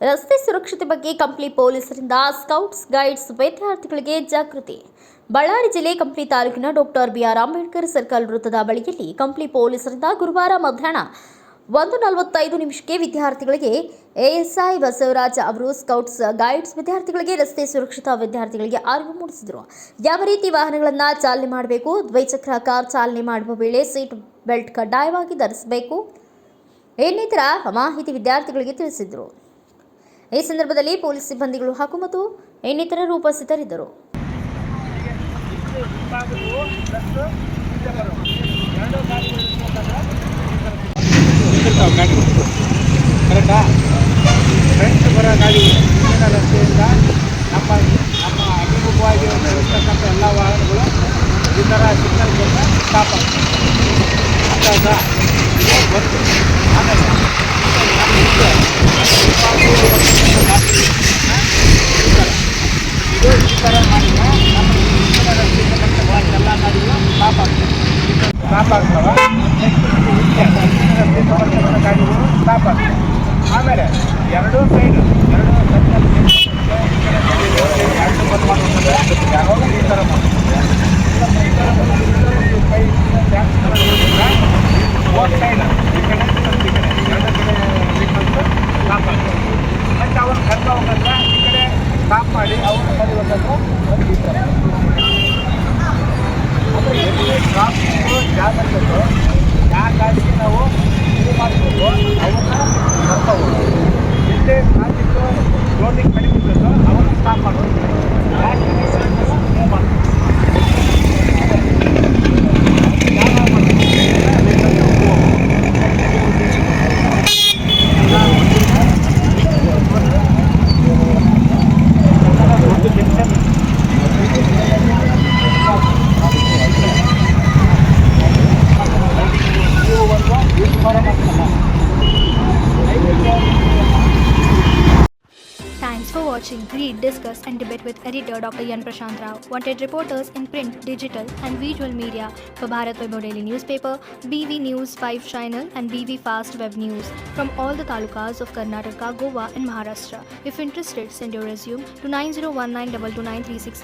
ರಸ್ತೆ ಸುರಕ್ಷತೆ ಬಗ್ಗೆ ಕಂಪ್ಲಿ ಪೊಲೀಸರಿಂದ ಸ್ಕೌಟ್ಸ್ ಗೈಡ್ಸ್ ವಿದ್ಯಾರ್ಥಿಗಳಿಗೆ ಜಾಗೃತಿ. ಬಳ್ಳಾರಿ ಜಿಲ್ಲೆ ಕಂಪ್ಲಿ ತಾಲೂಕಿನ ಡಾಕ್ಟರ್ ಬಿ.ಆರ್. ಅಂಬೇಡ್ಕರ್ ಸರ್ಕಲ್ ವೃತ್ತದ ಬಳಿಯಲ್ಲಿ ಕಂಪ್ಲಿ ಪೊಲೀಸರಿಂದ ಗುರುವಾರ ಮಧ್ಯಾಹ್ನ 1:45 ವಿದ್ಯಾರ್ಥಿಗಳಿಗೆ ಎಎಸ್ಐ ಬಸವರಾಜ್ ಅವರು ಸ್ಕೌಟ್ಸ್ ಗೈಡ್ಸ್ ವಿದ್ಯಾರ್ಥಿಗಳಿಗೆ ರಸ್ತೆ ಸುರಕ್ಷತಾ ವಿದ್ಯಾರ್ಥಿಗಳಿಗೆ ಅರಿವು ಮೂಡಿಸಿದರು. ಯಾವ ರೀತಿ ವಾಹನಗಳನ್ನು ಚಾಲನೆ ಮಾಡಬೇಕು, ದ್ವಿಚಕ್ರ ಕಾರ್ ಚಾಲನೆ ಮಾಡುವ ವೇಳೆ ಸೀಟ್ ಬೆಲ್ಟ್ ಕಡ್ಡಾಯವಾಗಿ ಧರಿಸಬೇಕು, ಇನ್ನಿತರ ಮಾಹಿತಿ ವಿದ್ಯಾರ್ಥಿಗಳಿಗೆ ತಿಳಿಸಿದರು. ಈ ಸಂದರ್ಭದಲ್ಲಿ ಪೊಲೀಸ್ ಸಿಬ್ಬಂದಿಗಳು ಹಾಗೂ ಮತ್ತು ಇನ್ನಿತರರು ಉಪಸ್ಥಿತರಿದ್ದರು. ಕರೆಕ್ಟಾ? ಫ್ರೆಂಡ್ಸ್ ಬರೋ ಗಾಡಿಗಳು ರಸ್ತೆಯಿಂದ ನಮ್ಮ ಅಭಿಮುಖವಾಗಿ ಇರ್ತಕ್ಕಂಥ ಎಲ್ಲ ವಾಹನಗಳು ಈ ಥರ ಸಿಗ್ನಲ್ ಬಂದರೆ ಸ್ಟಾಪ್ ಆಗ್ತದೆ. ಆಮೇಲೆ ಈ ಥರ ಮಾಡಿದ್ರೆ ನಮ್ಮ ರಸ್ತೆರ್ತಕ್ಕಂಥ ಎಲ್ಲ ಗಾಡಿಗಳು ಸ್ಟಾಪ್ ಆಗ್ತವೆ. ಗಾಡಿಗಳು ಸ್ಟಾಪ್ ಆಗ್ತವೆ. ಆಮೇಲೆ ಎರಡೂ ಸೈಡ್ ಬಂದ್ ಮಾಡ್ಕೊಂಡ್ರೆ ಯಾವಾಗ ಈ ಥರ ಮಾಡ್ತಾರೆ ಬೋತ್ ಸೈಡ್ ಈ ಕಡೆ ಈ ಕಡೆ ಎರಡು ಕಡೆ ವೆಹಿಕಲ್ಸ್ ಸ್ಟಾಪ್ ಆಗ್ತದೆ. ಮತ್ತು ಅವ್ರು ಕರ್ಕ ಹೋಗಂದ್ರೆ ಈ ಕಡೆ ಸ್ಟಾಪ್ ಮಾಡಿ ಅವ್ರನ್ನ ಕಲಿಬೇಕಂದ್ರೆ ಈ ಥರ ಅಂದರೆ ಎಲ್ಲಿ ಟ್ರಾಫಿಕ್ಕು ಜಾಗ ಇರ್ತದೋ ಯಾವ ಗಾಡಿಗೆ ನಾವು ಇದು ಮಾಡಬೇಕು ಅವ್ರನ್ನ ಕರ್ಕೋಬೋದು. ಎಲ್ಲೇ ಟ್ರಾಫಿಕ್ಕು ರೋಡಿಗೆ ಕಡಿಮೆ ಇರ್ತದೋ ಅವ್ರನ್ನ ಸ್ಟಾಪ್ ಮಾಡೋದು, ಮೂವ್ ಮಾಡ್ತೀವಿ. Thanks for watching. Read, discuss and debate with editor Dr. Yan Prashant Rao. Wanted reporters in print, digital and visual media for Bharat Vaibhav Daily Newspaper, BV News 5 Channel and BV Fast Web News from all the talukas of Karnataka, Goa and Maharashtra. If interested, send your resume to 9019229369.